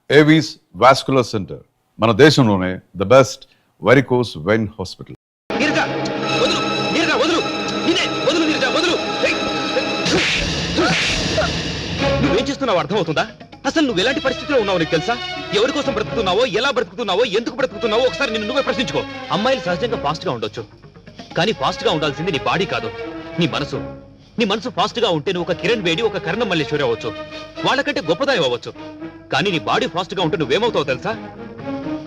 Avis vascular centre, మన దేశంలోనే the best varicose vein hospital. నువ్వేం చేస్తున్నావు అర్థమవుతుందా? అసలు నువ్వు ఎలాంటి పరిస్థితిలో ఉన్నావు నీకు తెలుసా? ఎవరి కోసం బ్రతుకుతున్నావో, ఎలా బ్రతుకుతున్నావో, ఎందుకు బ్రతుకుతున్నావో ఒకసారి నిన్ను నువ్వే ప్రశ్నించుకో. అమ్మాయిలు సహజంగా ఫాస్ట్ గా ఉండొచ్చు, కానీ ఫాస్ట్ గా ఉండాల్సింది నీ బాడీ కాదు, నీ మనసు. నీ మనసు ఫాస్ట్ గా ఉంటే నువ్వు ఒక కిరణ్ బేడి, ఒక కర్ణం మల్లేశ్వరి అవ్వచ్చు, వాళ్ళకంటే గొప్పదాయి అవ్వచ్చు. కానీ నీ బాడీ ఫాస్ట్ గా ఉంటే నువ్వేమవుతావు తెలుసా?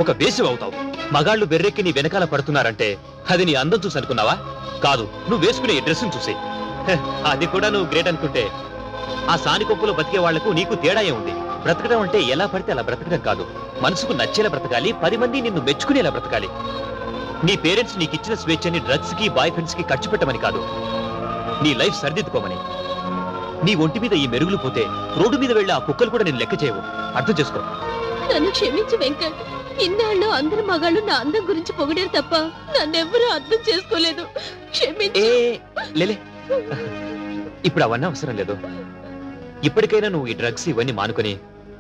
ఒక వేసివ్ అవుతావు. మగాళ్ళు బెర్రెక్కి నీ వెనకాల పడుతున్నారంటే అది నీ అందం చూసి అనుకున్నావా? కాదు, నువ్వు వేసుకునే డ్రెస్ చూసి. అది కూడా నువ్వు గ్రేట్ అనుకుంటే ఆ సానికొప్పులో బతికే వాళ్లకు నీకు తేడాయే ఉంది. బ్రతకడం అంటే ఎలా పడితే అలా బ్రతకడం కాదు, మనసుకు నచ్చేలా బ్రతకాలి, 10 మంది నిన్ను మెచ్చుకునేలా బ్రతకాలి. నీ పేరెంట్స్ నీకు ఇచ్చిన స్వేచ్ఛని డ్రగ్స్ కి, బాయ్ ఫ్రెండ్స్ కి ఖర్చు పెట్టమని కాదు, నీ లైఫ్ సరిదిద్దుకోమని. నీ ఒంటి మీద ఈ మెరుగులు పోతే రోడ్డు మీద వెళ్ళి ఆ కుక్కలు కూడా నేను లెక్క చేయవు. అర్థం చేసుకో. నన్ను క్షమించు వెంకట్. ఇన్నాళ్ళు అందరు మగాళ్ళు నా అందం గురించి పొగిడారు తప్ప నన్నెవ్వరూ అర్థం చేసుకోలేదు. క్షమించు. లేలే, ఇప్పుడు అవన్నీ అవసరం లేదు. ఇప్పటికైనా నువ్వు ఈ డ్రగ్స్ ఇవన్నీ మానుకొని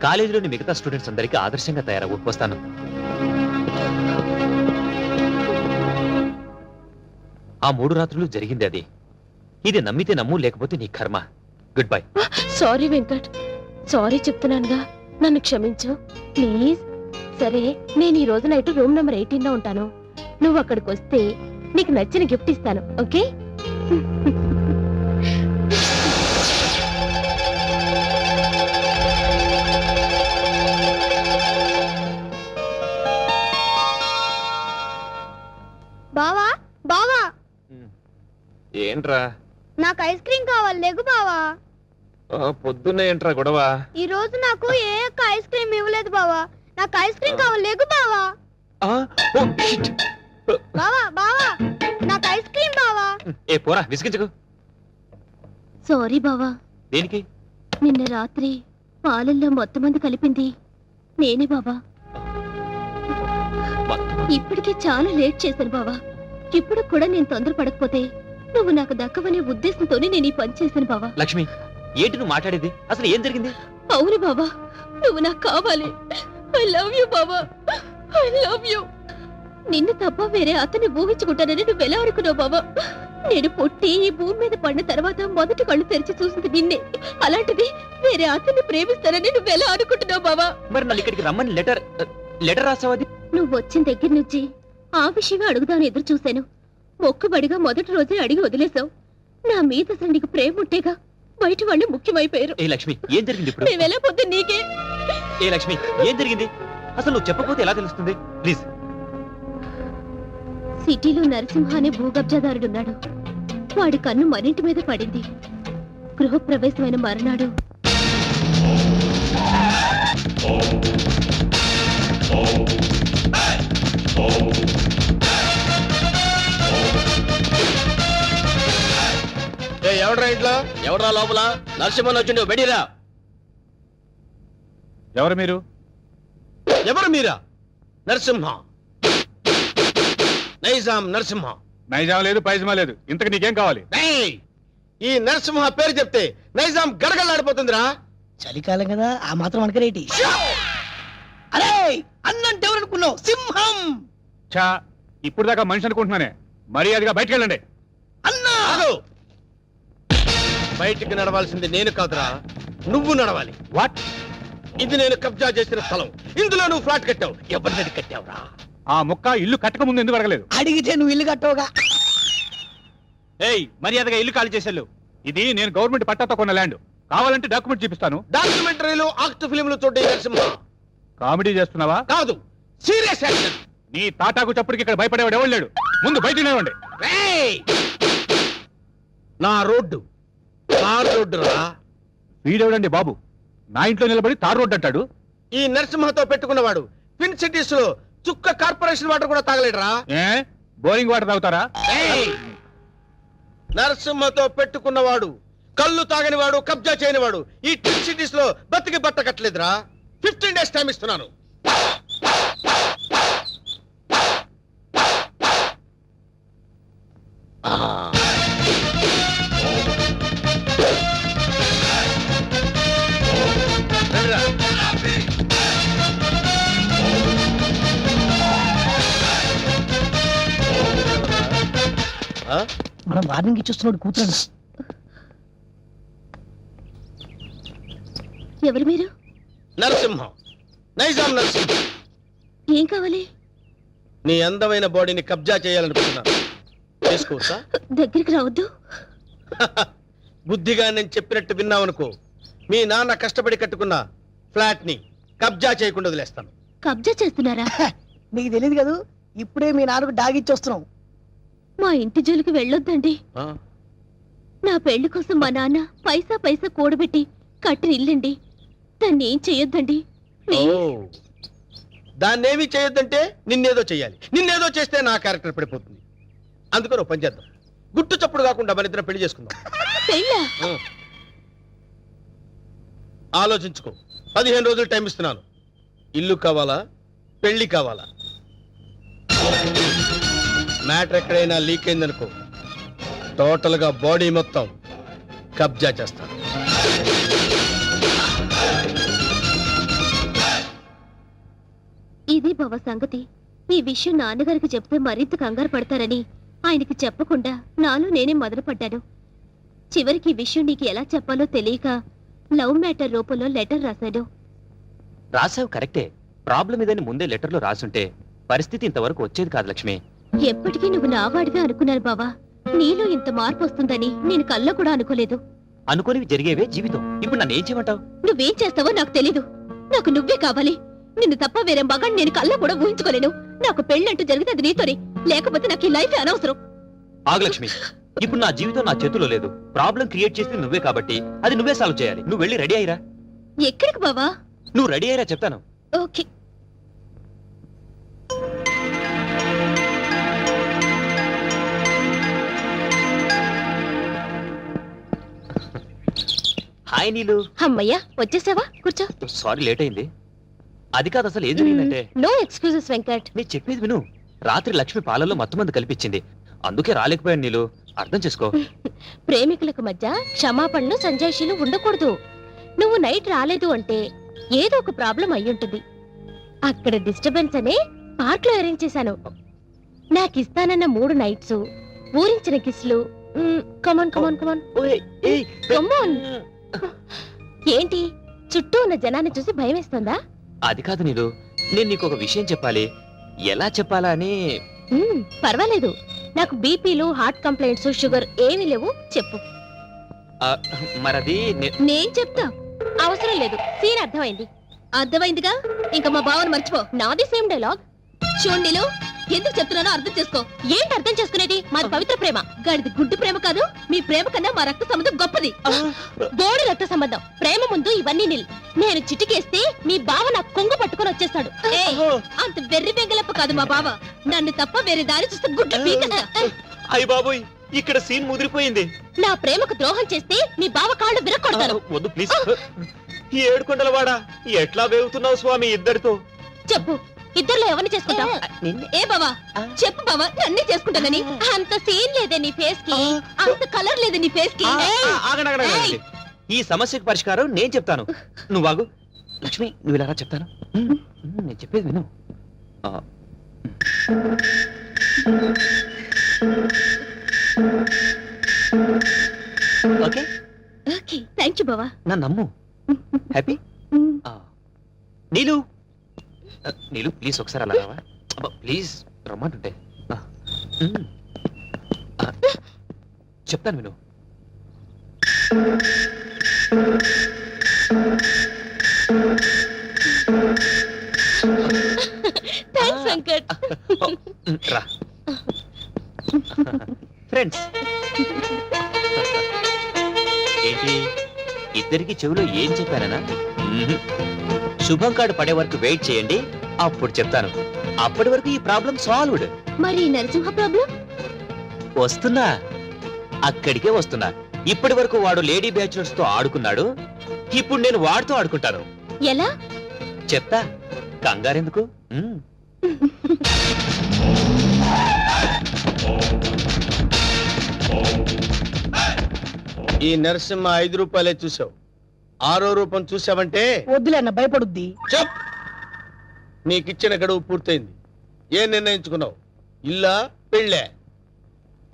కాలేజీలోని మిగతా స్టూడెంట్స్ అందరికీ ఆదర్శంగా తయారవు. వస్తాను. ఆ 3 రాత్రులు జరిగింది అది. ఇది నమ్మితే నమ్ము, లేకపోతే నీ కర్మ. Good bye. Sorry Venkat, sorry చెప్తున్నానుగా, నన్ను క్షమించు ప్లీజ్. సరే, నేను ఈ రోజు నైట్ రూమ్ నెంబర్ 18 లో ఉంటాను. నువ్వు అక్కడికి వస్తే నీకు నచ్చిన గిఫ్ట్ ఇస్తాను, ఓకే? బావా బావా, ఏంట్రా? నాకు ఐస్ క్రీమ్ కావాలి, లేగు బావా. పొద్దున్నే ఏంట్రా గొడవ? ఈ రోజు నాకు ఏ ఒక్క ఐస్ క్రీమ్ ఇవ్వలేదు బావా. నాకు ఐస్ క్రీమ్ కావాలి, లేగు బావా. బావా బావా, నాకు ఐస్ క్రీమ్ బావా. ఏ పోరా, విసిగించకు. సారీ బావా. దేనికి? నిన్న రాత్రి పాలల్లో మొత్తం మంది కలిపింది నేనే బావా. ఇప్పటికే చాలా లేట్ చేశాను బావా. ఇప్పుడు కూడా నేను తొందరపడకపోతే నువ్వు నాకు దక్కవనే ఉద్దేశంతోనే నేను ఈ పని చేశాను బావా. లక్ష్మి, ఏంటి నువ్వు మాట్లాడేది? అసలు ఏం జరిగింది? అవును బావా, నువ్వు నాకు కావాలి. ఐ లవ్ యూ బావా, ఐ లవ్ యూ. నిన్ను తప్ప వేరే అతన్ని ఊహించుకుంటానని నువ్వెలా అనుకున్నావు బావా? నేను పుట్టి ఈ భూమి మీద పడిన తర్వాత మొదటి కళ్ళు తెరిచి చూసింది నిన్నే. అలాంటిది వేరే అతన్ని ప్రేమిస్తానని నువ్వెలా అనుకుంటున్నావు బావా? మరి నన్ను ఇక్కడికి రమ్మని లెటర్ రాసావది? నువ్వు వచ్చిన దగ్గర నుంచి ఆ విషయమే అడుగుదాని ఎదురు చూశాను. మొక్కుబడిగా మొదటి రోజే అడిగి వదిలేశావు. నా మీద అసలు నీకు ప్రేమ ఉంటేగా బయట వాళ్ళు ముఖ్యమైపోయారు. ఏ లక్ష్మి, ఏం జరిగింది ఇప్పుడు? మేము ఎలా పొద్దు నీకే. ఏ లక్ష్మి, ఏం జరిగింది? అసలు నువ్వు చెప్పకపోతే ఎలా తెలుస్తుంది? ప్లీజ్. సిటీలో నరసింహ అనే భూకబ్జాదారుడున్నాడు. వాడి కన్ను మరింటి మీద పడింది. గృహప్రవేశమైన మరునాడు ఎవడ్రా ఇంట్లో? ఎవడ్రా లోపల? నరసింహన్ వచ్చిండు, బెడిరా. ఎవరు మీరు? ఎవరు మీరా? నరసింహ, నైజాం నరసింహ. నైజాం లేదు, పైజమా లేదు. ఇంతకు నీకేం కావాలి? ఈ నరసింహ పేరు చెప్తే నైజాం గడగడలాడిపోతుందిరా. చలికాలం కదా, ఆ మాత్రం అనకరేటి. అరే, అన్నంటే ఎవరనుకున్నావు? సింహం. చా, ఇప్పుడు దాకా మనిషి అనుకుంటున్నానే. మర్యాదగా బయటకు వెళ్ళండి. అన్నా, బయటికి నడవాల్సింది నేను కాదురా, నువ్వు నడవాలి. వాట్? ఇది నేను కబ్జా చేసిన స్థలం. ఇందులో నువ్వు ఫ్లాట్ కట్టావు. ఎవరిని కట్టావురా? ఆ ముక్క ఇల్లు కట్టక ముందు ఎందుకు అడగలేదు? అడిగితే నువ్వు ఇల్లు కట్టవుగా. ఏయ్, మర్యాదగా ఇల్లు ఖాళీ చేసేళ్ళు. ఇది నేను గవర్నమెంట్ పట్టాతో కొన్న ల్యాండ్. కావాలంటే డాక్యుమెంట్ చూపిస్తాను. డాక్యుమెంటరీలు, ఆక్ట్ ఫిలింలు చూడే నరసింహ. కామెడీ చేస్తున్నావా? కాదు, సీరియస్ యాక్షన్. నీ తాటాకు చప్పుడుకి ఇక్కడ భయపడేవాడు ఎవరు లేడు. ముందు బయట నిలవండి. నా రోడ్డు తార్ రోడ్డు రా. వీడెవడండి బాబు నా ఇంట్లో నిలబడి తార్ రోడ్డు అంటాడు? ఈ నరసింహతో పెట్టుకున్నవాడు ట్విన్ సిటీస్ లో చుక్క కార్పొరేషన్ వాటర్ కూడా తాగలేడురా. ఏ, బోరింగ్ వాటర్ తాగుతారా? నరసింహతో పెట్టుకున్నవాడు కళ్ళు తాగనివాడు, కబ్జా చేయనివాడు ఈ ట్విన్ సిటీస్ లో బతికి బట్ట కట్టలేదురా. 15 days టైం ఇస్తున్నాను. ఆ? మనం వార్నింగ్ ఇచ్చేస్తున్నాడు కూతురు. ఎవరు మీరు? నరసింహం, నైజాం నరసింహం. ఏం కావాలి? నీ అందమైన బాడీని కబ్జా చేయాలనుకుంటున్నాను. చేసుకోవచ్చా? దగ్గరికి రావద్దు. బుద్ధిగా నేను చెప్పినట్టు విన్నావనుకో, మీ నాన్న కష్టపడి కట్టుకున్న ఫ్లాట్ ని కబ్జా చేయకుండా వదిలేస్తాను. కబ్జా చేస్తున్నారా? నీకు తెలియదు కదా, ఇప్పుడే మీ నాన్నకు డాగిచ్చి వస్తున్నాం. మా ఇంటి జోలికి వెళ్ళొద్దండి. ఆ? నా పెళ్లి కోసం మా నాన్న పైసా పైసా కూడబెట్టి కట్టిన ఇల్లండి. దాన్ని ఏం చెయ్యొద్దండి. ఓ, దాన్నేమీ చేయొద్దంటే నిన్నేదో చెయ్యాలి. నిన్నేదో చేస్తే నా క్యారెక్టర్ పడిపోతుంది. అందుకని ఓ పని చేద్దాం, గుట్టు చప్పుడు కాకుండా మన ఇద్దరం పెళ్లి చేసుకుందాం. పెళ్ళా? ఆ. ఆలోచించుకో, 15 రోజులు టైం ఇస్తున్నాను. ఇల్లు కావాలా, పెళ్లి కావాలా? మ్యాటర్ ఎక్కడైనా లీక్ అయిందనుకో, టోటల్ గా బాడీ మొత్తం కబ్జా చేస్తాను. ఇది బావ సంగతి. ఈ విషయం నాన్నగారికి చెప్తే మరింత కంగారు పడతారని ఆయనకి చెప్పకుండా నాలో నేనే మొదలుపడ్డాను. చివరికి ఈ విషయం నీకు ఎలా చెప్పాలో తెలియక లవ్ మ్యాటర్ రూపంలో లెటర్ రాశాను. రాసావు కరెక్టే. ప్రాబ్లం ఇదని ముందే లెటర్లో రాసుంటే పరిస్థితి ఇంతవరకు వచ్చేది కాదు లక్ష్మి. ఎప్పటికీ నువ్వు నావాడిగా అనుకున్నాను బావా. నీలో ఇంత మార్పు వస్తుందని నేను కల్లో కూడా అనుకోలేదు. అనుకోనివి జరిగేవే జీవితం. ఇప్పుడు నన్ను ఏం చేయమంటావు? నువ్వేం చేస్తావో నాకు తెలీదు. నాకు నువ్వే కావాలి. నిన్ను తప్ప వేరే మగాన్ని నేను కల్లో కూడా ఊహించుకోలేను. నాకు పెళ్ళంటూ జరిగితే అది నీతోనే, లేకపోతే నాకు ఈ లైఫ్ అనవసరం. ఆగు లక్ష్మి, ఇప్పుడు నా జీవితం నా చేతిలో లేదు. ప్రాబ్లం క్రియేట్ చేసింది నువ్వే కాబట్టి అది నువ్వే సాల్వ్ చేయాలి. నువ్వు వెళ్ళి రెడీ అయ్యిరా. ఎక్కడికి బావా? నువ్వు రెడీ అయ్యిరా చెప్తాను. ఓకే. హాయ్ నీలు. అమ్మయ్యా, వచ్చేసావా? కూర్చో. సారీ లేట్ అయింది. అది కాదు, అసలు ఏం జరిగిందంటే, నో ఎక్స్క్యూజెస్ వెంకట్. నీ చెప్పేది విను. రాత్రి లక్ష్మి పాలల్లో మత్తుమంది కల్పించింది. అందుకే రాలేకపోయాను నీలు. అర్థం చేసుకో. ప్రేమికులకు మధ్య క్షమాపణలు సంజాయిషీలు ఉండకూడదు. నువ్వు నైట్ రాలేదు అంటే ఏదో ఒక ప్రాబ్లం అయ్యుంటుంది. అక్కడ డిస్టర్బెన్స్ అనే పార్క్ లో అరేంజ్ చేశాను. నాకు ఇస్తానన్న 3 నైట్స్, ఊరించిన కిస్లు. కమాన్ కమాన్ కమాన్ ఓయ్, ఏయ్, కమాన్. ఏంటి, చుట్టూ ఉన్న జనాన్ని చూసి భయం వేస్తుందా? అది కాదు నీలు, నేను నీకు ఒక విషయం చెప్పాలి. ఎలా చెప్పాలా అని. పర్వాలేదు. నాకు బీపీలు, హార్ట్ కంప్లైంట్స్, షుగర్ ఏమీ లేవు. చెప్పు. ఆ, మరది నేను చెప్తా. అవసరం లేదు. సీన్ అర్థమైంది. అర్థమైందిగా, ఇంకా మా బావని మర్చిపో. నాది సేమ్ డైలాగ్. చూడండిలో, ఎందుకు చెప్తున్నానో అర్థం చేసుకో. ఏంటి అర్థం చేసుకునేది? మాది పవిత్ర ప్రేమ. గాడిది గుడ్డు ప్రేమ కాదు. మీ ప్రేమ కన్నా మా రక్త సంబంధం గొప్పది. బోడి రక్త సంబంధం. ప్రేమ ముందు ఇవన్నీ నిల్. నేను చిటికేస్తే మీ బావ నాకు కొంగు పట్టుకొని వచ్చేస్తాడు. ఏయ్, అంత వెర్రి వెంగలప్ప కాదు మా బావ. నన్ను తప్ప వేరే దారి చూస్తే గుడ్డు పీకేస్తా. అయ్య బాబోయ్, ఇక్కడ సీన్ ముదిరిపోయింది. నా ప్రేమకు ద్రోహం చేస్తే మీ బావ కాళ్ళు విరక్కొడతారు. వద్దు ప్లీజ్. ఏడుకొండల వాడా, ఎట్లా వేగుతున్నావు స్వామి ఇద్దరితో? చెప్పు, ఇద్దర్లో ఎవరిని చేసుకుంటావు? ఏ బావా, చెప్పు బావా, నన్నే చేసుకుంటానని. అంత సీన్ లేదే నీ ఫేస్ కి, అంత కలర్ లేదే నీ ఫేస్ కి. ఆగండి, ఆగండి, ఆగండి. ఈ సమస్యకు పరిష్కారం నేను చెప్తాను. నువ్వు ఆగు. లక్ష్మి, నువ్వు ఇలా రా, చెప్తాను. నేను చెప్పేది విను. ఓకే ఓకే, థ్యాంక్ యూ బావా. నా నమ్ము. హ్యాపీ. నీలు, నీలు ప్లీజ్ ఒకసారి అలా రావా? ప్లీజ్ రమ్మంటుంటే. చెప్తాను విను. థ్యాంక్స్ వెంకట్. రా ఫ్రెండ్స్. ఏంటి, ఇద్దరికి చెవిలో ఏం చెప్పానా? శుభం కార్డు పడే వరకు వెయిట్ చేయండి, అప్పుడు చెప్తాను. అప్పటి వరకు ఈ ప్రాబ్లం సాల్వ్డ్. మరి నరసింహ ప్రాబ్లం? వస్తున్నా, అక్కడికే వస్తున్నా. ఇప్పటి వరకు వాడు లేడీ బ్యాచులర్స్ తో ఆడుకున్నాడు. ఇప్పుడు నేను వాడితో ఆడుకుంటాను. ఎలా? చెప్తా, కంగారెందుకు. ఈ నరసింహ 5 రూపాయలే చూసావు. 6వ రూపం చూసావంటే వద్దులే అన్న, భయపడుద్ది. చెప్. నీకిచ్చిన గడువు పూర్తయింది. ఏం నిర్ణయించుకున్నావు? ఇల్లా, పెళ్ళే?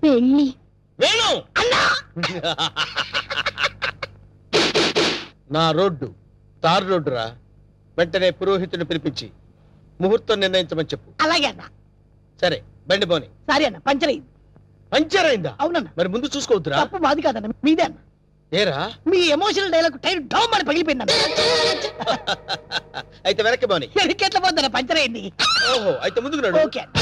పెళ్లి. వేణు నా రోడ్డు తారు రోడ్డు రా. వెంటనే పురోహితుని పిలిపించి ముహూర్తం నిర్ణయించమని చెప్పు. అలాగే అన్న. సరే బండి పోని. సారీ అన్న, పంచర్ అయింది. పంచర్ అయిందా? అవునన్న. మరి ముందు చూసుకోవద్దురా. తప్పు మాది కాదన్న, మీదే అన్న. ఏరా మీ ఎమోషనల్ డైలాగ్ టైర్ డౌన్ అని పగిలిపోయిందన్న. అయితే వెనక్కి పోని. ఎట్లా పోద్దన్న, పంచర్ అయింది. ఓహో అయితే ముందుకు నడు. ఓకే అన్న.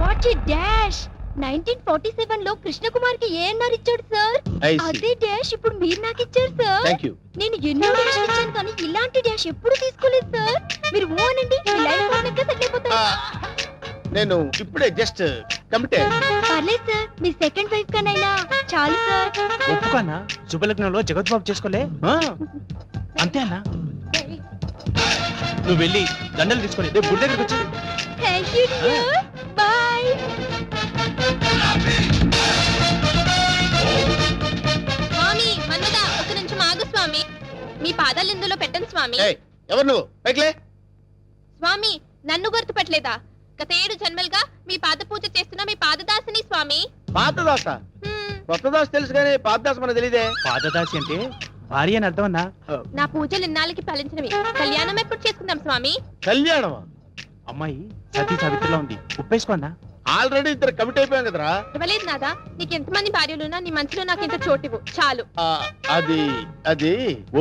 What a dash. 1947 లో కృష్ణకుమార్ కి ఏఎన్ఆర్ ఇచ్చాడు సార్. I see. అదే డాష్ ఇప్పుడు మీరు నాకు ఇచ్చారు సార్. Thank you. నేను ఎన్నో డాష్ ఇచ్చాను కానీ ఇలాంటి డాష్ ఎప్పుడు తీసుకోలేదు సార్. మీరు ఓ అనండి, మీ లైఫ్ పార్ట్నర్గా సెటిల్ అయిపోతారు. నేను ఇప్పుడే జస్ట్ కమిటే. పర్లేదు సార్, మీ సెకండ్ వైఫ్ కనైనా చాలు సార్. ఒప్పుకన్నా శుభలగ్నంలో జగత్ బాబు చేసుకోలే అంతే అన్నా. నువ్వు వెళ్ళి దండలు తీసుకొని రేపు గుడి దగ్గరకు వచ్చి. Thank you dear. బై. స్వామి మన్మదా, ఒక నిమిషం ఆగు స్వామి. మీ పాదాలు ఇందులో పెట్టండి స్వామి. ఏయ్, ఎవరు నువ్వు? పైకిలే. స్వామి నన్ను గుర్తుపట్టలేదా? గత 7 జన్మలుగా మీ పాద పూజ చేస్తున్న మీ పాదదాసిని స్వామి. పాతదాస. కొత్త దాస్ తెలుసు కానీ పాతదాస మనకు తెలియదే. పాదదాసి అంటే భార్య అని అర్థం అన్నా. నా పూజలు ఇన్నాళ్ళకి ఫలించినవి. కళ్యాణం ఎప్పుడు చేసుకుందాం స్వామి? కళ్యాణమా? అమ్మాయి సతీ సావిత్రిలో ఉంది, ఉప్పేసుకో అన్నా. ఆల్రెడీ ఇద్దరు కమిట్ అయిపోయాం కదరా. ఇవ్వలేదు నాదా. నీకు ఎంతమంది భార్యలున్నా నీ మనసులో నాకు ఇంత చోటివ్వు చాలు. అది అది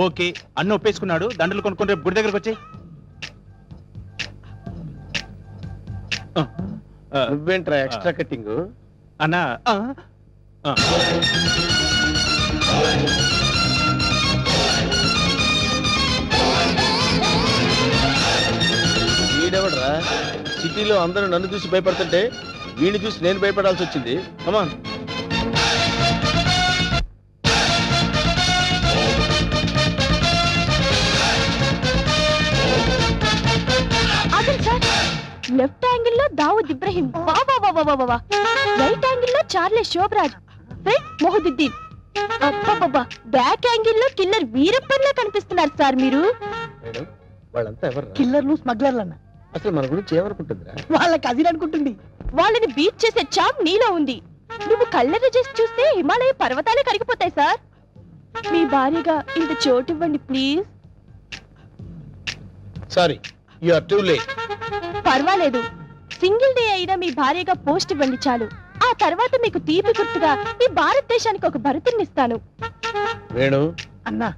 ఓకే అన్న ఒప్పేసుకున్నాడు. దండలు కొనుక్కొని రేపు గుడి దగ్గరకు వచ్చి. నువ్వేంట్రా ఎక్స్ట్రా కటింగ్? అన్నా వీడెవడరా? సిటీలో అందరూ నన్ను చూసి భయపడుతుంటే వీడిని చూసి నేను భయపడాల్సి వచ్చింది. కమాన్. ఆగండి సార్. లెఫ్ట్ యాంగిల్ లో దావుద్ ఇబ్రహీం, రైట్ యాంగిల్ లో చార్లె శోభరాజ్, ఫ్రంట్ మొహదుద్దీన్, అబ్బబ్బబ్బా బ్యాక్ యాంగిల్ లో కిల్లర్ వీరప్పన్లా కనిపిస్తున్నారు సార్ మీరు. మేడం వాళ్ళంతా ఎవరు? కిల్లర్లు స్మగ్లర్లు అన్న. అసలు మన గురించి ఏమనుకుంటుందిరా? వాళ్ళకి అది అనుకుంటుంది. వాళ్ళని బీట్ చేసే చాప్ నీలో ఉంది. నువ్వు కళ్ళెర్ర చేసి చూస్తే హిమాలయ పర్వతాలే కరిగిపోతాయి సార్. మీ భార్యగా ఇంత చోటు ఇవ్వండి please. Sorry, you are too late. పర్వాలేదు, సింగిల్ డే అయినా మీ భార్యగా పోస్ట్ ఇవ్వండి చాలు. ఆ తర్వాత మీకు తీపి గుర్తుగా ఈ భారతదేశానికి ఒక భరతుని ఇస్తాను. వేణు అన్నా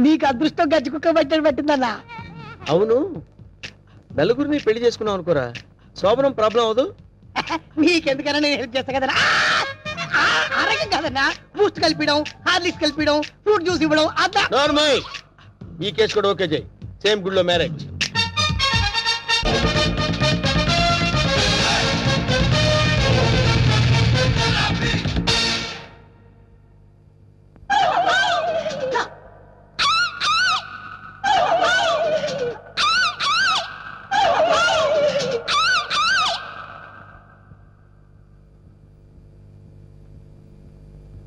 నీకు అదృష్టం గజ్జి కుక్క పట్టని పట్టిందన్నా. అవును, నలుగురిని పెళ్లి చేసుకున్నావు అనుకోరా, శోభనం ప్రాబ్లం అవదు. నీకెందుకన్నా నేను హెల్ప్ చేస్తా కదన్నా. అరగం కదన్నా, బూస్ట్ కలిపిడం, హార్లిక్స్ కలిపిడం, ఫ్రూట్ జ్యూస్ ఇవ్వడం అదా. నార్మల్. ఈ కేసు కూడా ఓకే చేయి. సేమ్ గుడిలో మ్యారేజ్.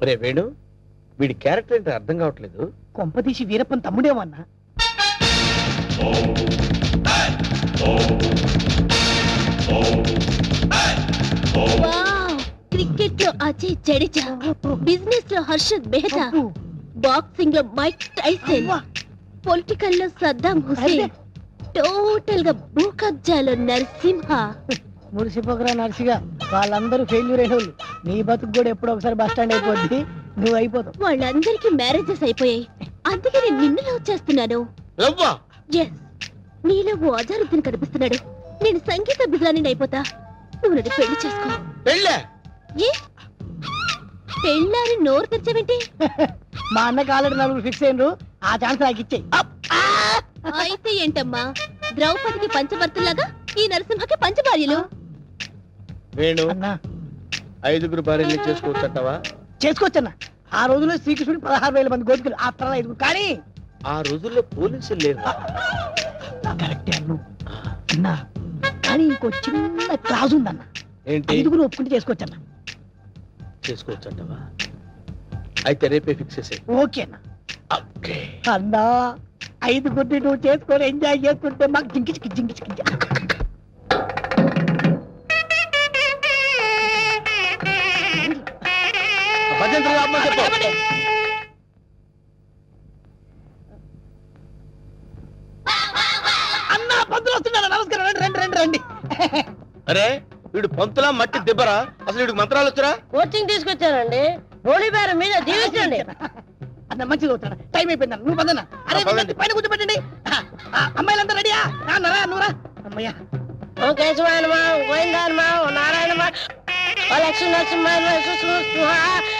ఒరే వేణు, వీడి క్యారెక్టర్ ఏంటో అర్థం కావట్లేదు. కొంపదీసి వీరప్పన్ తమ్ముడేమన్నా. క్రికెట్ లో అజయ్ జడేజా, బిజినెస్ లో హర్షద్ మెహతా, బాక్సింగ్ లో మైక్ టైసన్, పొలిటికల్ లో సద్దాం హుసేన్, టోటల్ గా భూ కబ్జాలో నరసింహ. మురిసిపోకరా నర్సిగా, వాళ్ళందరూ ఫెయిల్యూర్ అయిన వాళ్ళు. నీ బతుకు కూడా ఎప్పుడో ఒకసారి బస్ స్టాండ్ అయిపోద్ది, నువ్వు అయిపోతావు. వాళ్ళందరికీ మ్యారేజెస్ అయిపోయాయి, అందుకే నేను నిన్ను లవ్ చేస్తున్నాను. ఎస్, నీలో ఓ అజారుద్దీన్ కనిపిస్తున్నాడు. నేను సంగీత బిజాని అయిపోతా, నువ్వు నన్ను పెళ్లి చేసుకో. పెళ్ళే? ఏ పెళ్ళాని నోరు తెరిచావేంటి? మా అన్నకి ఆల్రెడీ నలుగురు ఫిక్స్ అయినరు, ఆ ఛాన్స్ నాకు ఇచ్చేయి. అయితే ఏంటమ్మా, ద్రౌపదికి పంచభర్తలాగా ఈ నరసింహకి పంచభార్యలు. వేణు, అన్నా 5 భార్యలు చేసుకోవచ్చంటావా? చేసుకోవచ్చన్నా. ఆ రోజుల్లో శ్రీకృష్ణుడు 16,000 మంది గోపికలు, ఆ తర్వాత 5. కానీ ఆ రోజుల్లో పోలీసులు లేరు. కరెక్టే అన్ను అన్నా, కానీ ఇంకో చిన్న క్లాజ్ ఉందన్న. ఏంటి? 5 ఒప్పుకుంటే చేసుకోవచ్చన్నా. చేసుకోవచ్చంటావా? అయితే రేపే ఫిక్స్ చేసే. ఓకేనా? అన్నా 5 నువ్వు చేసుకొని ఎంజాయ్ చేసుకుంటే మాకు జింకిచికి సెంటర్ ఆపమని చెప్పు. అన్న పంతులు వస్తున్నాడు. నమస్కారం, రండి రండి రండి రండి. అరే వీడు పంతులా మట్టి దెబ్బరా? అసలు వీడికి మంత్రాలు వచ్చరా? కోచింగ్ తీసుకొచ్చానండి. హోలీ బేరం మీద దీవించండి. అన్న మంచిగా అవుతాడు. టైం అయిపోయింది, నువ్వు పదన్న. అరే పదండి. వీళ్ళని పైన కూర్చోబెట్టండి. అమ్మాయిలంతా రెడీయా? నరా నువ్వురా. అమ్మయ్యా. ఓ కేశవాయనమా, గోవిందాయనమా, ఓ నారాయణమా, ఓ లక్ష్మీ నరసింహ,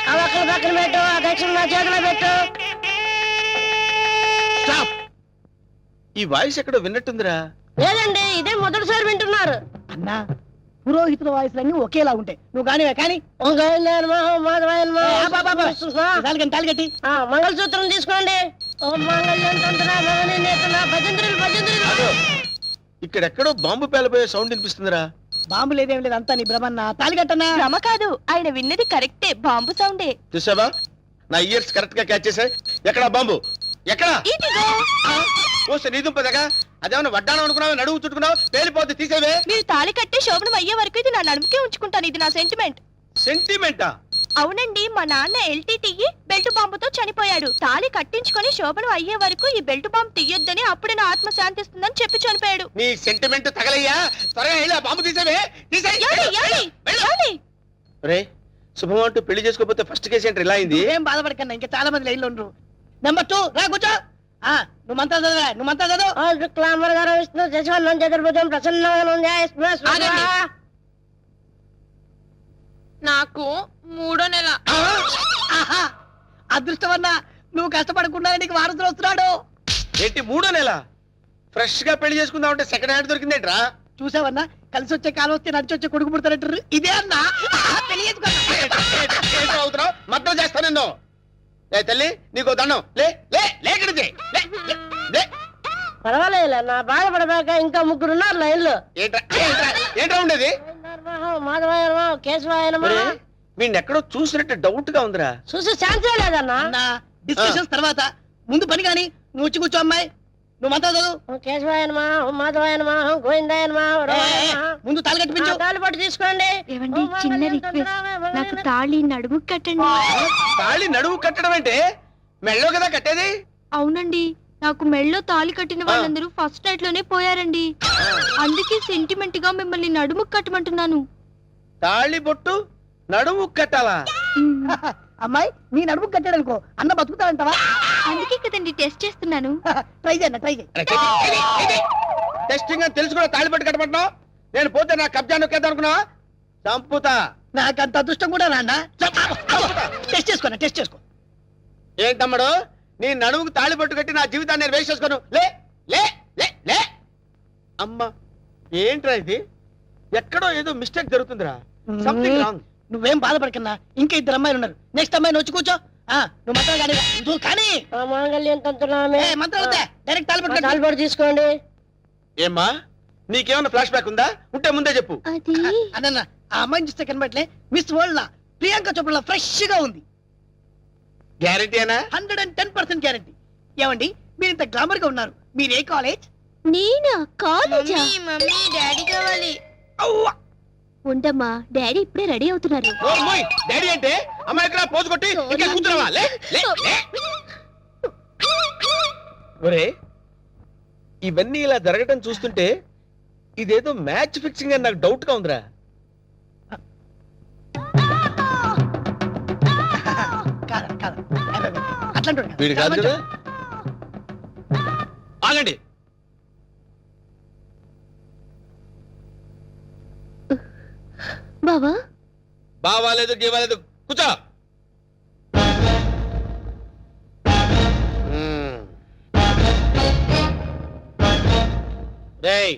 ఆ ఒక్కల పక్కన పెట్టు, ఆ దక్షిణ నా చేతిలో పెట్టు. స్టాప్. ఈ వాయిస్ ఎక్కడో విన్నట్టుందిరా. లేదండి, ఇదే మొదటిసారి వింటున్నారు. అన్న పురోహితుల వాయిస్లన్నీ ఒకేలా ఉంటాయి. నువ్వు కానివే కానీ ఓ గోవిందాయనమా, ఓ మాధవాయనమా, తాలిగట్టి ఆ మంగళసూత్రం తీసుకోండి. ఓ మంగళ్యం తంత్ర భవని నేతన భజంత్రులు భజంత్రులు. అదో ఇక్కడెక్కడో బాంబు పేలపోయే సౌండ్ వినిపిస్తుందిరా. బాంబు లేదేం లేదు, అంతా నీ భ్రమన్న. తాలిగట్టన్నా. భ్రమ కాదు, ఆయన విన్నది కరెక్టే, బాంబు సౌండే. చూసావా నా ఇయర్స్ కరెక్ట్ గా క్యాచ్ చేశాయి. ఎక్కడా బాంబు? ఎక్కడా? ఇదిగో. ఓస్తే నీ దుంపదగా అదేమన్నా వడ్డానం అనుకున్నావు, నడువు చుట్టుకున్నావు, పేలిపోతే తీసేవే. మీరు తాళి కట్టి శోభనం అయ్యే వరకు ఇది నా నడుముకే ఉంచుకుంటాను. ఇది నా సెంటిమెంట్. సెంటిమెంటా? అవునండి, మా నాన్న ఎల్టీటీకి బెల్ట్ బాంబుతో చనిపోయాడు. తాళి కట్టించుకొని శోభనం అయ్యే వరకు ఈ బెల్ట్ బాంబు తీయొద్దని, అప్పుడే నా ఆత్మ శాంతిస్తుందని చెప్పి చనిపోయాడు. నీ సెంటిమెంట్ తగలయ్యా. త్వరగా వెళ్ళి ఆ బాంబు తీసేవే. ఏమండి, ఏమండి, ఏమండి? రే శుభం అంటూ పెళ్లి చేసుకోకపోతే ఫస్ట్ కేసు ఏంటి ఇలా అయింది? ఏం బాధపడకన్నా, ఇంకా చాలా మంది లైన్లో ఉండరు. నెంబర్ 2 రా కూర్చో. నువ్వు మంత్రాలు చదవరా, నువ్వు మంత్రాలు చదువు. ఓ శుక్లాంబర గారు విష్ణు శశివర్ణం చతుర్భుజం ప్రసన్నం ఆగండి. నాకు 3వ నెల. ఆహా, అదృష్టమన్నా, నువ్వు కష్టపడకుండా నీకు వారసులు వస్తున్నాడు. ఏంటి 3వ నెల? ఫ్రెష్ గా పెళ్లి చేసుకుందాం అంటే సెకండ్ హ్యాండ్ దొరికిందేంట్రా? చూసావన్నా, కలిసి వచ్చే కాలం వస్తే నడిచి వచ్చే కొడుకు పుడతారంటారు. ఇదే అన్నా పెళ్లి చేసుకో. అవుతున్నావు మద్దతు చేస్తా నిన్ను. ఏ తల్లి నీకు దండం. లే లే లేకడితే లే లే, లే. పర్వాలేదు, నా బాధపడబాక ఇంకా 3 ఉన్నారు లైన్లో. ఏంట్రా ఏంట్రా ఏంట్రా ఉండేది? మాధవాయనమా, కేశవాయనమా. వీడిని ఎక్కడో చూసినట్టు డౌట్ గా ఉందిరా. చూసి ఛాన్సే లేదన్నా. అన్నా డిస్కషన్స్ తర్వాత ముందు పని కానీ నువ్వు వచ్చి కూర్చో. అమ్మాయి నువ్వు మంత్రాలు చదువు. ఓ కేశవాయనమా, ఓ మాధవాయనమా, ఓ గోవిందాయనమా, ఓ రామాయణమా. ముందు తాళి కట్టిపించు. తాళి పట్టు తీసుకోండి. ఏవండి, చిన్న రిక్వెస్ట్, నాకు తాళి నడుము కట్టండి. తాళి నడువు కట్టడం అంటే మెళ్ళో కదా కట్టేది. అవునండి, నాకు మెళ్ళో తాళి కట్టిన వాళ్ళందరూ ఫస్ట్ నైట్ లోనే పోయారండి. అందుకే సెంటిమెంట్ గా మిమ్మల్ని నడుము కట్టమంటున్నాను. తాళి బొట్టు నడుము కట్టాలా? అమ్మాయి నీ నడుము కట్టాడు అనుకో, అన్న బతుకుతాడంటావా? అందుకే కదండి టెస్ట్ చేస్తున్నాను. ట్రై చేయన్న, ట్రై చేయి. టెస్టింగ్ అని తెలుసు కూడా తాళి పట్టు కట్టమంటున్నావు. నేను పోతే నా కబ్జా నొక్కేద్దాం అనుకున్నావా? చంపుతా. నాకు అంత అదృష్టం కూడా నాన్న. టెస్ట్ చేసుకోనా, టెస్ట్ చేసుకో. ఏంటమ్మడు నీ నడుముకు తాళి పట్టు కట్టి నా జీవితాన్ని నేను వేస్ట్ చేసుకోను. లే లే లే లే. అమ్మా ఏంట్రా ఇది? ఎక్కడో ఏదో మిస్టేక్ జరుగుతుందిరా. Something wrong. నువ్వేం బాధపడకన్నా, ఇంకా 2 అమ్మాయిలు ఉన్నారు. నెక్స్ట్ అమ్మాయిని వచ్చి కూర్చో. నువ్వు మంత్రాలు కానీ నువ్వు కానీ ఆ మాంగళ్యం తంతునామే. మంత్రాలు డైరెక్ట్ తాళి తాళి పట్టు. పట్టు తీసుకోండి. ఏమ్మా నీకేమన్నా ఫ్లాష్ బ్యాక్ ఉందా? ఉంటే ముందే చెప్పు. అది అన్న ఆ అమ్మాయిని చూస్తే కనబట్లే మిస్ వరల్డ్ లా ప్రియాంక చోప్రా ఫ్రెష్ గా ఉంది. గ్యారెంటీ అయినా? 110% గ్యారంటీ. ఏమండి మీరు ఇంత గ్లామర్ గా ఉన్నారు, మీరు ఏ కాలేజ్? నేనా? కాలేజా? మమ్మీ డాడీ కావాలి. అవ్వ! ఉండమ్మా, డాడీ ఇప్పుడే రెడీ అవుతున్నారు. ఓ అమ్మాయి డాడీ అంటే అమ్మాయి ఇక్కడ పోజు కొట్టి ఇంకా కూర్చున్నావా? లే లే లే. ఒరే ఇవన్నీ ఇలా జరగటం చూస్తుంటే ఇదేదో మ్యాచ్ ఫిక్సింగ్ అని నాకు డౌట్ గా ఉందిరా. కాదు అట్లాంటి వీడు కాదు కదా. ఆగండి. బావా, బావాలేదు గీవాలేదు, కూర్చో. రేయ్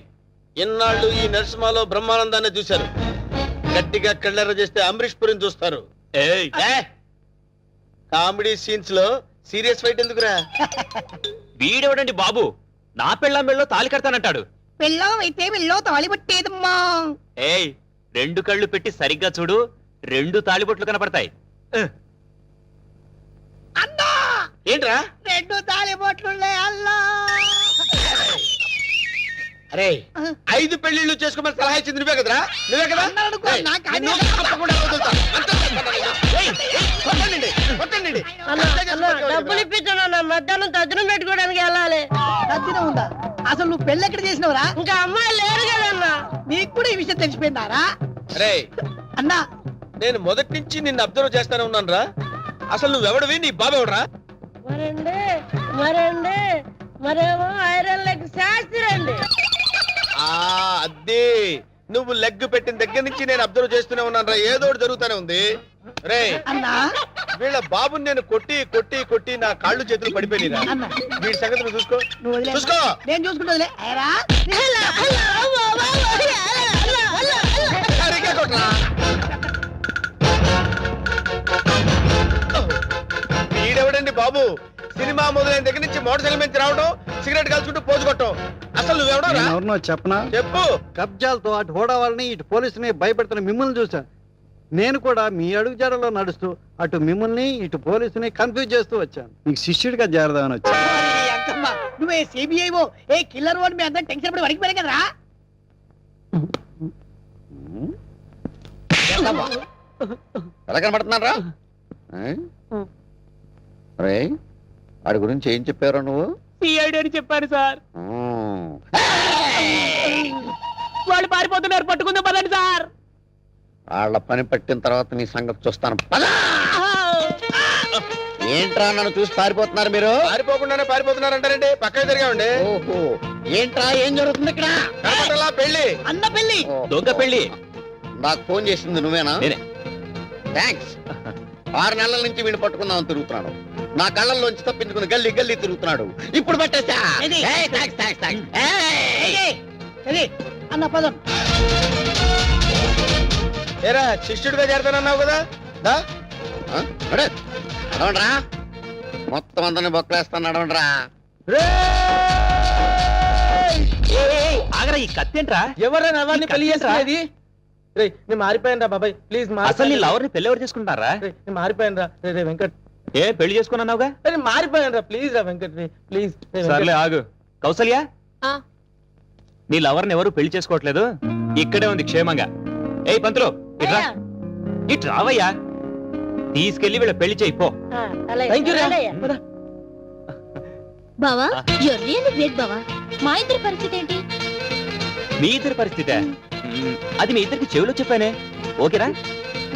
ఇన్నాళ్ళు ఈ నరసింహలో బ్రహ్మానందాన్ని చూశారు. గట్టిగా కళ్ళెర్ర చేస్తే అమరీష్ పురిని చూస్తారు. ఏయ్ కామెడీ సీన్స్ లో సీరియస్ ఫైట్ ఎందుకురా? వీడెవడండి బాబు? నా పెళ్ళాం మెళ్ళో తాళి కడతానంటాడు. పెళ్ళం అయితే వెళ్ళో తాళి పట్టేదమ్మా. ఏయ్ 2 కళ్ళు పెట్టి సరిగ్గా చూడు, 2 తాళిబొట్లు కనపడతాయి. అన్నా ఏంట్రా? 2 తాళి బొట్లు అల్లా. అరే 5 పెళ్లిళ్ళు చేసుకోమని సలహా ఇచ్చింది నువ్వే కదరా నువ్వే కదా అన్నాడు అనుకో, ఏయ్, నాకు నిన్ను అదే. తప్పకుండా వదులుతా. అంతే ఏయ్, కొట్టండి, కొట్టండి. అన్న డబ్బులు ఇప్పించాను మధ్యాహ్నం తజ్జనం పెట్టుకోవడానికి వెళ్ళాలి. తద్దినం ఉందా? అసలు నువ్వు పెళ్ళి ఎక్కడ చేసినవరా? ఇంకా అమ్మాయి లేరు కదన్నా. నీకు కూడా ఈ విషయం తెలిసిపోయిందారా? రే అన్నా నేను మొదటి నుంచి నిన్ను అబ్జర్వ్ చేస్తానే ఉన్నాను రా. అసలు నువ్వెవడవి నీ బాబెవడరా? మరండి మరేమో ఐరన్ లెగ్ శాస్త్రి అండి. అదే నువ్వు లెగ్ పెట్టిన దగ్గర నుంచి నేను అబ్జర్వ్ చేస్తూనే ఉన్నాను రా. ఏదో ఒకటి జరుగుతూనే ఉంది. రే అన్నా వీళ్ళ బాబుని నేను కొట్టి కొట్టి కొట్టి నా కాళ్ళు చేతులు పడిపోయినా. అన్నా వీడి సంగతి నువ్వు చూసుకో. నువ్వు వదిలే. చూసుకో. నేను చూసుకుంటా. సరిగ్గా కొట్రా. వీడెవడండి బాబు? సినిమా మొదలైన దగ్గర నుంచి మోటార్ సైకిల్ మీద రావడం, సిగరెట్ కాల్చుకుంటూ పోజు కొట్టడం. అసలు నువ్వెవడరా? ఎవరినో చెప్పనా? చెప్పు. కబ్జాలతో అటు హోడా వాళ్ళని ఇటు పోలీసుని భయపెడుతున్న మిమ్మల్ని చూసా. నేను కూడా మీ అడుగుజాడలో నడుస్తూ అటు మిమ్మల్ని ఇటు పోలీసుని కన్ఫ్యూజ్ చేస్తూ వచ్చాను. మీకు శిష్యుడిగా చేరదామని వచ్చాను. అంకమ్మ నువ్వే సిబిఐఓ ఏ కిల్లర్ ఓన్ మీ అందరం టెన్షన్ పడి వడికి పోయాం కదరా? ఎలా కనబడుతున్నారా? రే వాడి గురించి ఏం చెప్పారు నువ్వు? సిఐడి అని చెప్పారు సార్. వాళ్ళు పారిపోతున్నారు, పట్టుకుందాం పదండి సార్. వాళ్ళ పని పట్టిన తర్వాత నీ సంగతి చూస్తాను. పద! ఏంట్రా నన్ను చూసి పారిపోతున్నారు మీరు? పారిపోకుండానే పారిపోతున్నారంటారండి. పక్కన తిరిగామండి. ఓహో ఏంట్రా ఏం జరుగుతుంది ఇక్కడ? కనపడలా పెళ్లి. అన్న పెళ్లి. ఓహో. దొంగ పెళ్లి. నాకు ఫోన్ చేసింది నువ్వేనా? నేనే. థ్యాంక్స్. 6 నెలల నుంచి వీడిని పట్టుకుందామని తిరుగుతున్నాడు. నా కళ్ళల్లోంచి తప్పించుకుని గల్లీ గల్లీ తిరుగుతున్నాడు. ఇప్పుడు పట్టేశా. ఏది? ఏయ్, థాంక్స్, థాంక్స్, థాంక్స్. ఏయ్! సరే అన్న పదం. ఏరా శిష్యుడిగా చేరతానన్నావు కదా దా. ఆ? నడు. నడవండ్రా. మొత్తం అందరిని బొక్కలేస్తాను నడవండ్రా. ఆగరా, ఈ కత్తేంట్రా? ఎవరైనా ఎవరిని పెళ్లి చేసుకునేది? రేయ్ నేను మారిపోయాను రా బాబాయ్, ప్లీజ్ అసలు నీ లవర్ని పెళ్లి ఎవరు చేసుకుంటారా? నేను మారిపోయాను రా. రే వెంకట్, ఏ పెళ్లి చేసుకున్నావుగా? నేను మారిపోయాను రా. ప్లీజ్ రా వెంకట్, ప్లీజ్. సర్లే ఆగు. కౌసల్య, ఆ. నీ లవర్ని ఎవరు పెళ్లి చేసుకోవట్లేదు. ఇక్కడే ఉంది క్షేమంగా. ఏయ్ పంతులు, ఇట్రా. ఇటు రావయ్యా. తీసుకెళ్లి వీళ్ళ పెళ్లి చేయి పో. బావా యూర్ రియల్లీ గ్రేట్ బావా. మా ఇద్దరి పరిస్థితి ఏంటి? మీ ఇద్దరి పరిస్థితే అది మీ ఇద్దరికి చెవిలో చెప్పానే. ఓకేరా?